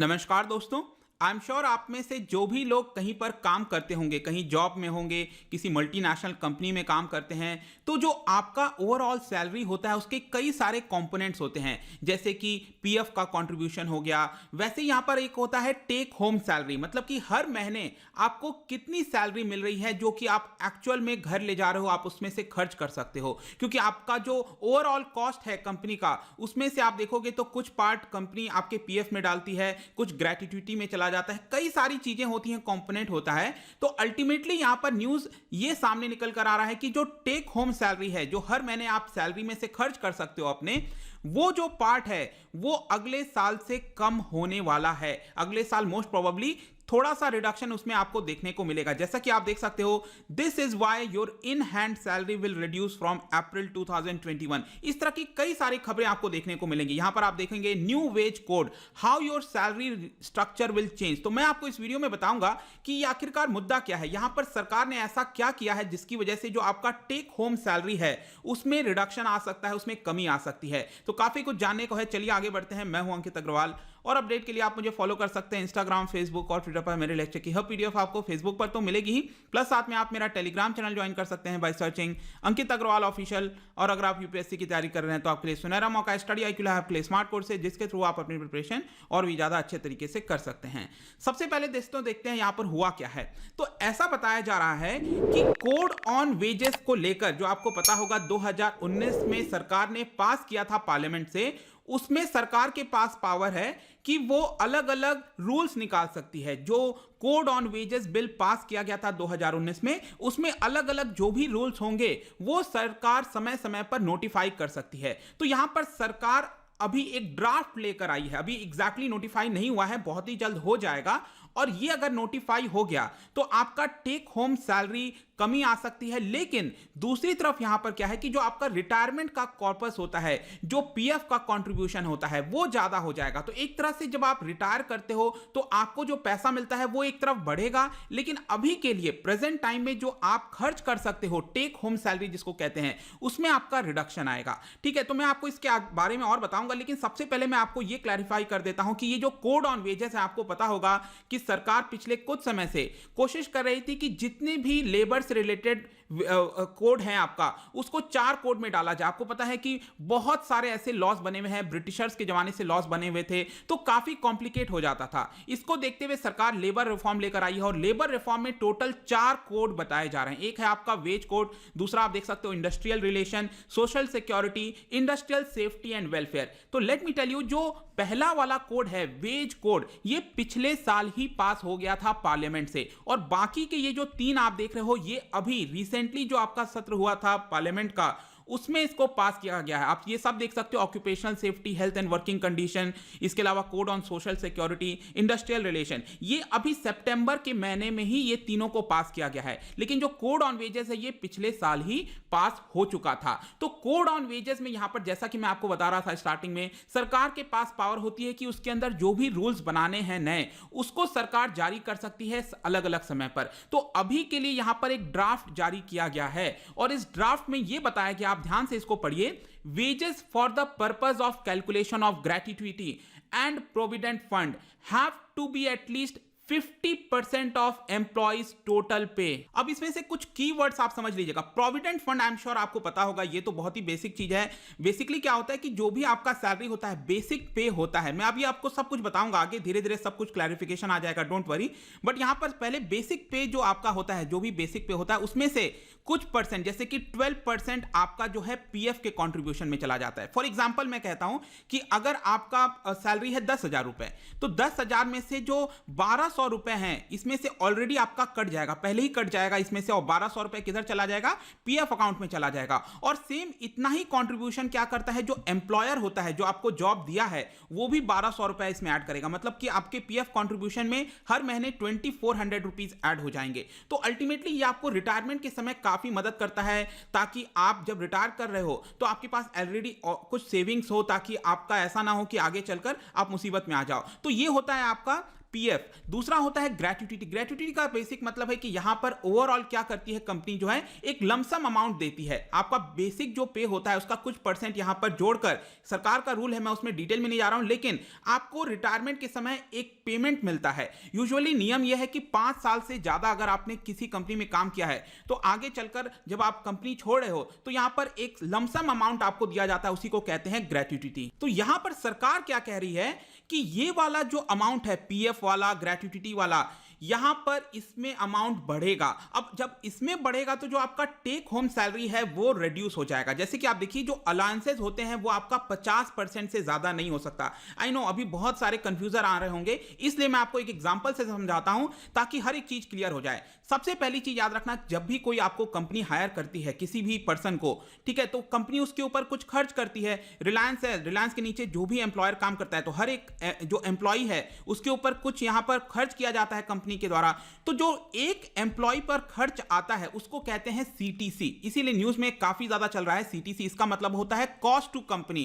नमस्कार दोस्तों। आई am sure आप में से जो भी लोग कहीं पर काम करते होंगे, कहीं जॉब में होंगे, किसी मल्टीनेशनल कंपनी में काम करते हैं, तो जो आपका ओवरऑल सैलरी होता है उसके कई सारे कंपोनेंट्स होते हैं। जैसे कि पीएफ का कंट्रीब्यूशन हो गया, वैसे यहाँ पर एक होता है टेक होम सैलरी, मतलब कि हर महीने आपको कितनी सैलरी मिल रही है जो कि आप एक्चुअल में घर ले जा रहे हो, आप उसमें से खर्च कर सकते हो। क्योंकि आपका जो ओवरऑल कॉस्ट है कंपनी का, उसमें से आप देखोगे तो कुछ पार्ट कंपनी आपके पीएफ में डालती है, कुछ ग्रेट्युटी में चला जाता है, कई सारी चीजें होती हैं, कंपोनेंट होता है। तो अल्टीमेटली यहां पर न्यूज ये सामने निकल कर आ रहा है कि जो टेक होम सैलरी है, जो हर महीने आप सैलरी में से खर्च कर सकते हो अपने, वो जो पार्ट है वो अगले साल से कम होने वाला है। अगले साल मोस्ट प्रोबेबली थोड़ा सा रिडक्शन उसमें आपको देखने को मिलेगा। जैसा कि आप देख सकते हो, this is why your in hand salary will reduce from April 2021। इस तरह की कई सारी खबरें आपको देखने को मिलेंगी। यहां पर आप देखेंगे new ways code, how your salary structure will change. तो मैं आपको इस वीडियो में बताऊंगा कि ये आखिरकार मुद्दा क्या है, यहां पर सरकार ने ऐसा क्या किया है जिसकी वजह से जो आपका टेक होम सैलरी है उसमें रिडक्शन आ सकता है, उसमें कमी आ सकती है। तो काफी कुछ जानने को है, चलिए आगे बढ़ते हैं। मैं हूं अंकित अग्रवाल और अपडेट के लिए आप मुझे फॉलो कर सकते हैं इंस्टाग्राम, फेसबुक और ट्विटर पर। मेरे लेक्चर की हर पीडीएफ आपको फेसबुक पर तो मिलेगी ही, प्लस साथ में आप मेरा टेलीग्राम चैनल ज्वाइन कर सकते हैं by searching Ankit Agarwal official. और अगर आप यूपीएससी की तैयारी कर रहे हैं तो आपके लिए सुनहरा मौका है स्टडी IQ लैब के लिए स्मार्ट कोर्स है, जिसके थ्रू आप अपनी प्रिपरेशन और भी ज्यादा अच्छे तरीके से कर सकते हैं। सबसे पहले दोस्तों देखते हैं यहां पर हुआ क्या है। तो ऐसा बताया जा रहा है कि कोड ऑन वेजेस को लेकर, जो आपको पता होगा 2019 में सरकार ने पास किया था पार्लियामेंट से, उसमें सरकार के पास पावर है कि वो अलग अलग रूल्स निकाल सकती है। जो code on wages bill pass किया गया था 2019 में, उसमें अलग अलग जो भी रूल्स होंगे वो सरकार समय समय पर नोटिफाई कर सकती है। तो यहां पर सरकार अभी एक ड्राफ्ट लेकर आई है, अभी एग्जैक्टली नोटिफाई नहीं हुआ है, बहुत ही जल्द हो जाएगा। और ये अगर नोटिफाई हो गया तो आपका टेक होम सैलरी कमी आ सकती है। लेकिन दूसरी तरफ यहां पर क्या है कि जो आपका रिटायरमेंट का कॉर्पस होता है, जो पीएफ का कंट्रीब्यूशन होता है, वो ज्यादा हो जाएगा। तो एक तरह से जब आप रिटायर करते हो तो आपको जो पैसा मिलता है वो एक तरफ बढ़ेगा, लेकिन अभी के लिए प्रेजेंट टाइम में जो आप खर्च कर सकते हो टेक होम सैलरी जिसको कहते हैं, उसमें आपका रिडक्शन आएगा। ठीक है, तो मैं आपको इसके बारे में और बताऊंगा, लेकिन सबसे पहले मैं आपको यह क्लैरिफाई कर देता हूं कि ये जो कोड ऑन वेजेस है, आपको पता होगा कि सरकार पिछले कुछ समय से कोशिश कर रही थी कि जितने भी लेबर से रिलेटेड कोड है आपका, उसको 4 कोड में डाला जाए। आपको पता है कि बहुत सारे ऐसे लॉस बने हुए हैं, ब्रिटिशर्स के जमाने से लॉस बने हुए थे, तो काफी कॉम्प्लिकेट हो जाता था। इसको देखते हुए सरकार लेबर रिफॉर्म लेकर आई है और लेबर रिफॉर्म में टोटल 4 कोड बताए जा रहे हैं। एक है आपका वेज कोड, दूसरा आप देख सकते हो industrial relation, social security, industrial safety and welfare. तो लेट मी टेल यू, जो पहला वाला कोड है वेज कोड, ये पिछले साल ही पास हो गया था पार्लियामेंट से, और बाकी के ये जो 3 आप देख रहे हो, ये अभी रिसेंटली जो आपका सत्र हुआ था पार्लियामेंट का, उसमें इसको पास किया गया है। आप ये सब देख सकते हो, occupational safety, health and working condition, इसके अलावा code on social security, industrial relation, ये अभी सितंबर के महीने में ही ये तीनों को पास किया गया है। लेकिन जो कोड ऑन वेजेस है ये पिछले साल ही पास हो चुका था। तो कोड ऑन वेजेस में यहां पर, जैसा कि मैं आपको बता रहा था स्टार्टिंग में, सरकार के पास पावर होती है कि उसके अंदर जो भी रूल्स बनाने हैं नए, उसको सरकार जारी कर सकती है अलग अलग समय पर। तो अभी के लिए यहां पर एक ड्राफ्ट जारी किया गया है और इस ड्राफ्ट में यह बताया गया, आप ध्यान से इसको पढ़िए, wages for the purpose of calculation of gratuity and provident fund have to be at least 50% of employees total pay. अब इसमें से कुछ कीवर्ड्स आप समझ लीजिएगा। Provident fund I am sure आपको पता होगा, ये तो बहुत ही बेसिक चीज है। बेसिकली क्या होता है कि जो भी आपका सैलरी होता है, बेसिक पे होता है। मैं अभी आपको सब कुछ बताऊंगा, आगे धीरे धीरे सब कुछ क्लैरिफिकेशन आ जाएगा, डोंट वरी। बट यहां पर पहले बेसिक पे जो आपका होता है, जो भी बेसिक पे होता है, उसमें से कुछ परसेंट, जैसे कि 12% आपका जो है पीएफ के कॉन्ट्रीब्यूशन में चला जाता है। फॉर एग्जाम्पल मैं कहता हूं कि अगर आपका सैलरी है 10,000 रुपए, तो 10,000 में से जो 1200 रुपए हैं, इसमें से ऑलरेडी आपका कट जाएगा, पहले ही कट जाएगा इसमें से, और 1200 रुपए किधर चला जाएगा, पीएफ अकाउंट में चला जाएगा। और सेम इतना ही कंट्रीब्यूशन क्या करता है, जो एम्प्लॉयर होता है, जो आपको जॉब दिया है, वो भी 1200 रुपए इसमें ऐड करेगा। मतलब कि आपके पीएफ कंट्रीब्यूशन में हर महीने 2400 रुपीज ऐड हो जाएंगे। तो अल्टीमेटली ये आपको रिटायरमेंट के समय काफी मदद करता है, ताकि आप जब रिटायर कर रहे हो तो आपके पास ऑलरेडी कुछ सेविंग्स हो, ताकि आपका ऐसा ना हो कि आगे चलकर आप मुसीबत में आ जाओ। तो ये होता है आपका पीएफ, दूसरा होता है ग्रेट्युटी। ग्रेट्युटी का बेसिक मतलब है कि यहां पर ओवरऑल क्या करती है कंपनी जो है, एक लमसम अमाउंट देती है। आपका बेसिक जो पे होता है उसका कुछ परसेंट यहां पर जोड़कर, सरकार का रूल है, मैं उसमें डिटेल में नहीं जा रहा हूं, लेकिन आपको रिटायरमेंट के समय एक पेमेंट मिलता है। यूजुअली नियम यह है कि 5 साल से ज्यादा अगर आपने किसी कंपनी में काम किया है तो आगे चलकर जब आप कंपनी छोड़ रहे हो तो यहां पर एक लमसम अमाउंट आपको दिया जाता है, उसी को कहते हैं ग्रेट्युटी। तो यहां पर सरकार क्या कह रही है कि ये वाला जो अमाउंट है, पीएफ वाला, ग्रेट्युटी वाला, यहां पर इसमें अमाउंट बढ़ेगा। अब जब इसमें बढ़ेगा तो जो आपका टेक होम सैलरी है वो रिड्यूस हो जाएगा। जैसे कि आप देखिए जो अलाउंसेस होते हैं वो आपका 50% से ज्यादा नहीं हो सकता। आई नो अभी बहुत सारे कंफ्यूजन आ रहे होंगे, इसलिए मैं आपको एक एग्जांपल से समझाता हूं ताकि हर एक चीज क्लियर हो जाए। सबसे पहली चीज याद रखना, जब भी कोई आपको कंपनी हायर करती है किसी भी पर्सन को, ठीक है, तो कंपनी उसके ऊपर कुछ खर्च करती है। रिलायंस है, रिलायंस के नीचे जो भी एम्प्लॉयर काम करता है तो हर एक जो एम्प्लॉय है उसके ऊपर कुछ यहां पर खर्च किया जाता है कंपनी के द्वारा। तो जो एक एम्प्लॉय पर खर्च आता है उसको कहते हैं सीटीसी। इसीलिए न्यूज में काफी ज्यादा चल रहा है सीटीसी। इसका मतलब होता है कॉस्ट टू कंपनी।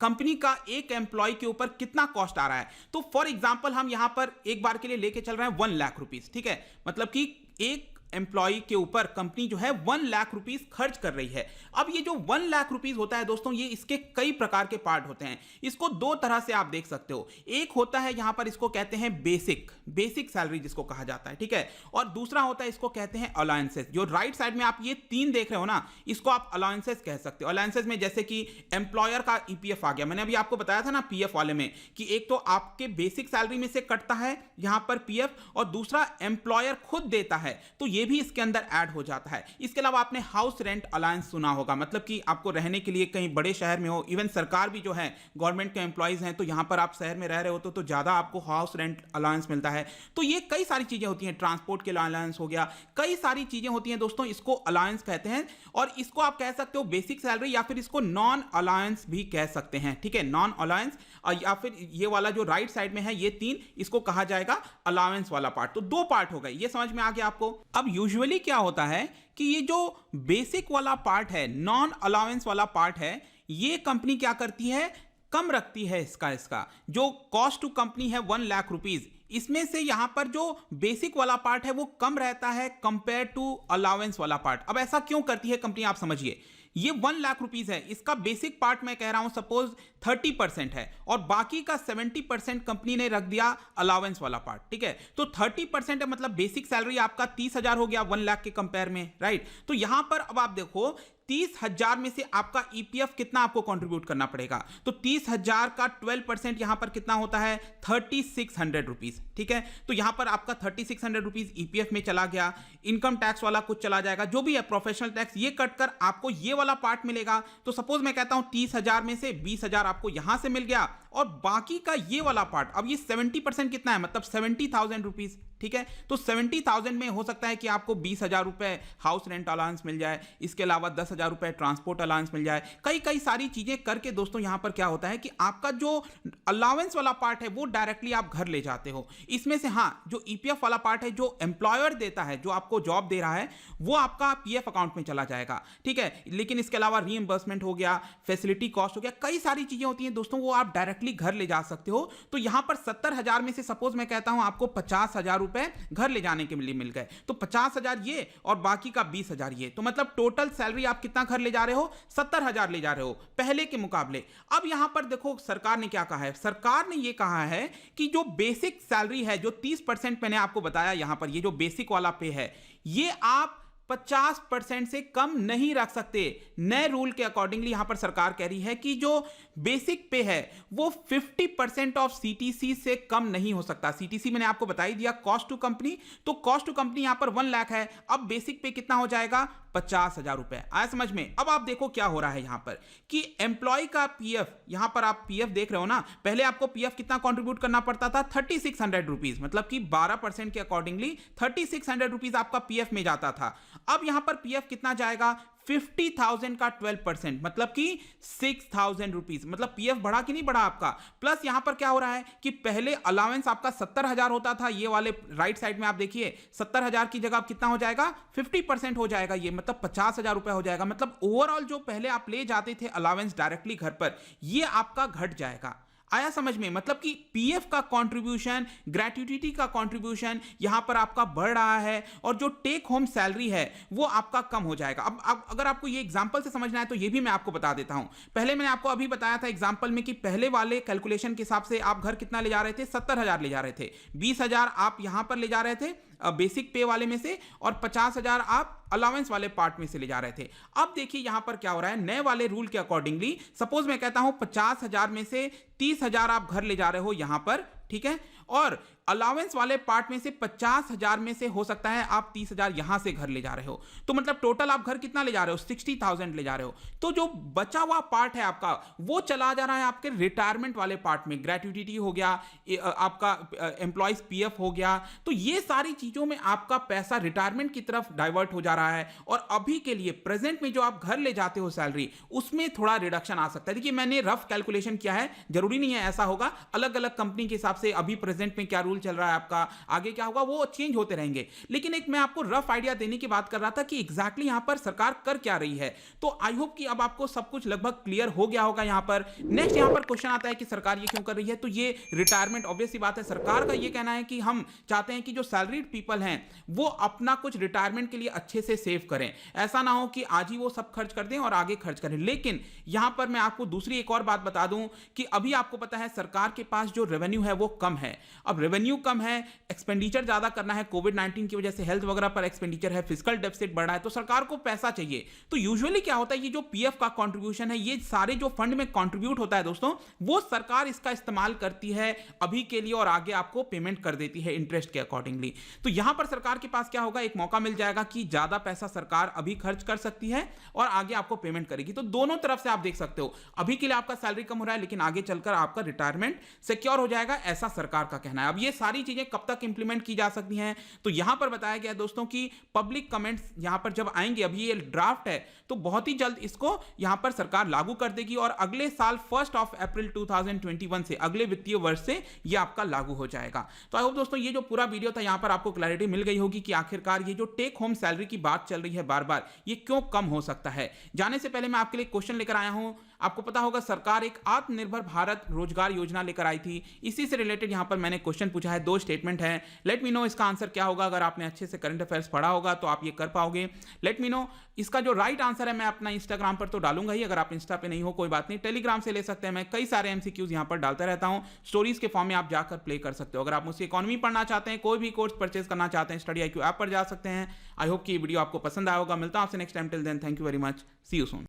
कंपनी का एक एम्प्लॉय के ऊपर कितना कॉस्ट आ रहा है। तो फॉर एग्जांपल हम यहां पर एक बार के लिए लेके चल रहे हैं 1 लाख रुपीस, ठीक है, मतलब कि एक एम्प्लॉय के ऊपर कंपनी जो है 1 लाख रुपीस खर्च कर रही है। अब ये जो 1 लाख रुपीस होता है दोस्तों, ये इसके कई प्रकार के पार्ट होते हैं। इसको दो तरह से आप देख सकते हो। एक होता है यहां पर, इसको कहते हैं बेसिक सैलरी जिसको कहा जाता है, ठीक है, और दूसरा होता है इसको कहते हैं अलाउंसेस। जो राइट साइड में आप ये 3 देख रहे हो ना, इसको आप अलाउंसेस कह सकते हो। अलाउंसेस में जैसे कि एम्प्लॉयर का ईपीएफ आ गया, मैंने अभी आपको बताया था ना पीएफ वाले में कि एक तो आपके बेसिक सैलरी में से कटता है यहां पर पीएफ, और दूसरा एम्प्लॉयर खुद देता है, तो ये भी इसके अंदर ऐड हो जाता है। इसके अलावा आपने हाउस रेंट अलाउंस सुना होगा, मतलब कि आपको रहने के लिए कहीं बड़े शहर में हो, इवन सरकार भी जो है गवर्नमेंट के एम्प्लॉइज हैं, तो यहां पर आप शहर में रह रहे हो तो ज्यादा आपको हाउस रेंट अलाउंस मिलता है। तो ये कई सारी चीजें होती हैं, ट्रांसपोर्ट के अलाउंस हो गया, कई सारी चीजें होती हैं दोस्तों, इसको अलाउंस कहते हैं। और इसको आप कह सकते हो बेसिक सैलरी, या फिर इसको नॉन अलाउंस भी कह सकते हैं, ठीक है, नॉन अलाउंस, या फिर ये वाला जो राइट साइड में है ये 3, इसको कहा जाएगा अलाउंस वाला पार्ट। तो 2 पार्ट हो गए, ये समझ में आ गया आपको। अब यूजुअली क्या होता है कि ये जो बेसिक वाला पार्ट है, नॉन अलाउंस वाला पार्ट है, ये कंपनी क्या करती है, कम रखती है इसका जो कॉस्ट टू कंपनी है 1 लाख रुपीस, इसमें से यहां पर जो बेसिक वाला पार्ट है वो कम रहता है कंपेयर टू अलाउंस वाला पार्ट। अब ऐसा क्यों करती है कंपनी, आप समझिए। ये 1 लाख रुपीस है, इसका बेसिक पार्ट मैं कह रहा हूं सपोज 30% है, और बाकी का 70% कंपनी ने रख दिया अलाउंस वाला पार्ट, ठीक है। तो 30% है, मतलब बेसिक सैलरी आपका 30,000 हो गया 1 लाख के कंपेयर में, राइट। तो यहां पर अब आप देखो 30,000 में से आपका ईपीएफ कितना आपको कंट्रीब्यूट करना पड़ेगा, तो 30,000 का 12% यहां पर कितना होता है, 3600 रुपीस, ठीक है। तो यहां पर आपका 3600 रुपीस ईपीएफ में चला गया। इनकम टैक्स वाला कुछ चला जाएगा, जो भी है प्रोफेशनल टैक्स, ये कटकर आपको ये वाला पार्ट मिलेगा। तो सपोज मैं कहता हूं 30,000 में से 20,000 आपको यहां से मिल गया, और बाकी का ये वाला पार्ट, अब ये 70% कितना है, मतलब 70,000 रुपीस, ठीक है। तो 70,000 में हो सकता है कि आपको 20,000 रुपए हाउस रेंट अलाउंस मिल जाए, इसके अलावा 10,000 रुपए ट्रांसपोर्ट अलाउंस मिल जाए, कई सारी चीजें करके दोस्तों यहां पर क्या होता है कि आपका जो अलाउंस वाला पार्ट है वो डायरेक्टली आप घर ले जाते हो। इसमें से हाँ, जो ईपीएफ वाला पार्ट है जो एम्प्लॉयर देता है, जो आपको जॉब दे रहा है, वो आपका पीएफ अकाउंट में चला जाएगा, ठीक है। लेकिन इसके अलावा रीइंबर्समेंट हो गया, फैसिलिटी कॉस्ट हो गया, कई सारी चीजें होती हैं दोस्तों, वो आप डायरेक्टली घर ले जा सकते हो। तो यहां पर 70,000 में से सपोज मैं कहता हूं आपको 50,000 रुपए घर ले जाने के लिए मिल गए, तो 50,000 ये और बाकी का 20,000 ये, तो मतलब टोटल सैलरी आप कितना घर ले जा रहे हो, 70,000 ले जा रहे हो पहले के मुकाबले। अब यहां पर देखो सरकार ने क्या कहा है, सरकार ने ये कहा है कि जो बेसिक सैलरी है, जो 30% मैंने आपको बताया, यहां पर ये जो बेसिक वाला पे है, ये आप 50% से कम नहीं रख सकते। नए रूल के अकॉर्डिंगली यहां पर सरकार कह रही है कि जो बेसिक पे है वो 50% ऑफ सीटीसी से कम नहीं हो सकता। सीटीसी मैंने आपको बता ही दिया, कॉस्ट टू कंपनी, तो कॉस्ट टू कंपनी यहां पर 1 लाख है, अब बेसिक पे कितना हो जाएगा, 50,000 रुपए। आया समझ में। अब आप देखो क्या हो रहा है यहां पर कि एम्प्लॉय का पीएफ, यहां पर आप पीएफ देख रहे हो ना, पहले आपको पीएफ कितना कंट्रीब्यूट करना पड़ता था, 3600 रुपीज, मतलब कि 12% के अकॉर्डिंगली 3600 रुपीज आपका पीएफ में जाता था। अब यहां पर पीएफ कितना जाएगा, 50,000 का 12%, मतलब कि 6,000 रुपीज, मतलब पीएफ बढ़ा कि नहीं बढ़ा आपका। प्लस यहां पर क्या हो रहा है कि पहले अलाउंस आपका 70,000 होता था, ये वाले राइट साइड में आप देखिए 70,000 की जगह कितना हो जाएगा, 50% हो जाएगा, ये मतलब 50,000 रुपए हो जाएगा। मतलब ओवरऑल जो पहले आप ले जाते थे अलाउंस डायरेक्टली घर पर, ये आपका घट जाएगा। आया समझ में? मतलब कि पीएफ का कंट्रीब्यूशन, ग्रेट्युटी का कंट्रीब्यूशन यहां पर आपका बढ़ रहा है और जो टेक होम सैलरी है वो आपका कम हो जाएगा। अब अगर आपको ये एग्जांपल से समझना है तो ये भी मैं आपको बता देता हूं। पहले मैंने आपको अभी बताया था एग्जांपल में कि पहले वाले कैलकुलेशन के हिसाब से आप घर कितना ले जा रहे थे, 70,000 ले जा रहे थे, 20,000 आप यहां पर ले जा रहे थे बेसिक पे वाले में से, और 50,000 आप अलाउंस वाले पार्ट में से ले जा रहे थे। अब देखिए यहां पर क्या हो रहा है, नए वाले रूल के अकॉर्डिंगली सपोज मैं कहता हूं 50,000 में से 30,000 आप घर ले जा रहे हो यहां पर, ठीक है, और अलाउंस वाले पार्ट में से 50,000 में से हो सकता है आप 30,000 यहां से घर ले जा रहे हो, तो मतलब टोटल आप घर कितना ले जा रहे हो, 60,000 ले जा रहे हो। तो जो बचा हुआ पार्ट है आपका वो चला जा रहा है आपके रिटायरमेंट वाले पार्ट में, ग्रेट्युटी हो गया, आपका एम्प्लॉइज पीएफ हो गया, तो ये सारी चीजों में आपका पैसा रिटायरमेंट की तरफ डाइवर्ट हो जा रहा है। और अभी के लिए प्रेजेंट में जो आप घर ले जाते हो सैलरी, उसमें थोड़ा रिडक्शन आ सकता है। देखिए मैंने रफ कैलकुलेशन किया है, जरूरी नहीं है ऐसा होगा, अलग अलग कंपनी के हिसाब से अभी प्रेजेंट में क्या रूल चल रहा है आपका, आगे क्या होगा वो चेंज होते रहेंगे। लेकिन एक मैं आपको रफ आइडिया देने की बात कर रहा था कि एग्जैक्टली यहां पर सरकार कर क्या रही है। तो आई होप कि अब आपको सब कुछ लगभग क्लियर हो गया होगा। यहां पर नेक्स्ट यहां पर क्वेश्चन आता है कि सरकार ये क्यों कर रही है, तो ये रिटायरमेंट ऑब्वियस सी बात है, सरकार का ये कहना है कि हम चाहते हैं कि जो सैलरीड पीपल हैं वो अपना कुछ रिटायरमेंट के लिए अच्छे से सेव करें, ऐसा ना हो कि आज ही वो सब खर्च कर दें और आगे खर्च करें। लेकिन यहां पर मैं आपको दूसरी एक और बात बता दूं कि अभी आपको पता है सरकार के पास जो रेवेन्यू है वो कम है। अब रेवेन्यू कम है, एक्सपेंडिचर ज्यादा करना है, कोविड-19 की वजह से हेल्थ वगैरह पर एक्सपेंडिचर है, फिजिकल डेफिसिट बढ़ रहा है, तो सरकार को पैसा चाहिए। तो यूजुअली क्या होता है, ये जो पीएफ का कंट्रीब्यूशन है, ये सारे जो फंड में कंट्रीब्यूट होता है दोस्तों, वो सरकार इसका इस्तेमाल करती है अभी के लिए और आगे आपको पेमेंट कर देती है इंटरेस्ट के अकॉर्डिंगली। तो यहां पर सरकार के पास क्या होगा, एक मौका मिल जाएगा कि ज्यादा पैसा सरकार अभी खर्च कर सकती है और आगे आपको पेमेंट करेगी। तो दोनों तरफ से आप देख सकते हो, अभी के लिए आपका सैलरी कम हो रहा है लेकिन आगे चलकर आपका रिटायरमेंट सिक्योर हो जाएगा, ऐसा सरकार का कहना है। अब ये सारी चीजें कब तक इंप्लीमेंट की जा सकती हैं, तो यहां पर बताया गया दोस्तों कि पब्लिक कमेंट्स यहां पर जब आएंगे, अभी ये ड्राफ्ट है तो बहुत ही जल्द इसको यहां पर सरकार लागू कर देगी और अगले साल 1 अप्रैल 2021 से, अगले वित्तीय वर्ष से ये आपका लागू हो जाएगा। तो आई होप दोस्तों ये जो पूरा वीडियो था यहां पर आपको क्लैरिटी मिल गई होगी कि आखिरकार ये जो टेक होम सैलरी की बात चल रही है बार बार, ये क्यों कम हो सकता है। जाने से पहले मैं आपके लिए क्वेश्चन लेकर आया हूं। आपको पता होगा सरकार एक आत्मनिर्भर भारत रोजगार योजना लेकर आई थी, इसी से रिलेटेड यहां पर मैंने क्वेश्चन पूछा है, 2 स्टेटमेंट है। लेट मी नो इसका आंसर क्या होगा। अगर आपने अच्छे से करंट अफेयर्स पढ़ा होगा तो आप ये कर पाओगे। लेट मी नो इसका जो राइट आंसर है मैं अपना इंस्टाग्राम पर तो डालूंगा ही, अगर आप इंस्टा पे नहीं हो कोई बात नहीं, टेलीग्राम से ले सकते हैं। मैं कई सारे एमसीक्यूज यहां पर डालता रहता हूं, स्टोरीज के फॉर्म में आप जाकर प्ले कर सकते हो। अगर आप मुझसे इकोनॉमी पढ़ना चाहते हैं, कोई भी कोर्स परचेज करना चाहते हैं, स्टडी IQ ऐप पर जा सकते हैं। आई होप कि ये वीडियो आपको पसंद आया होगा। मिलता हूं आपसे next time, till then thank you very much, see you soon.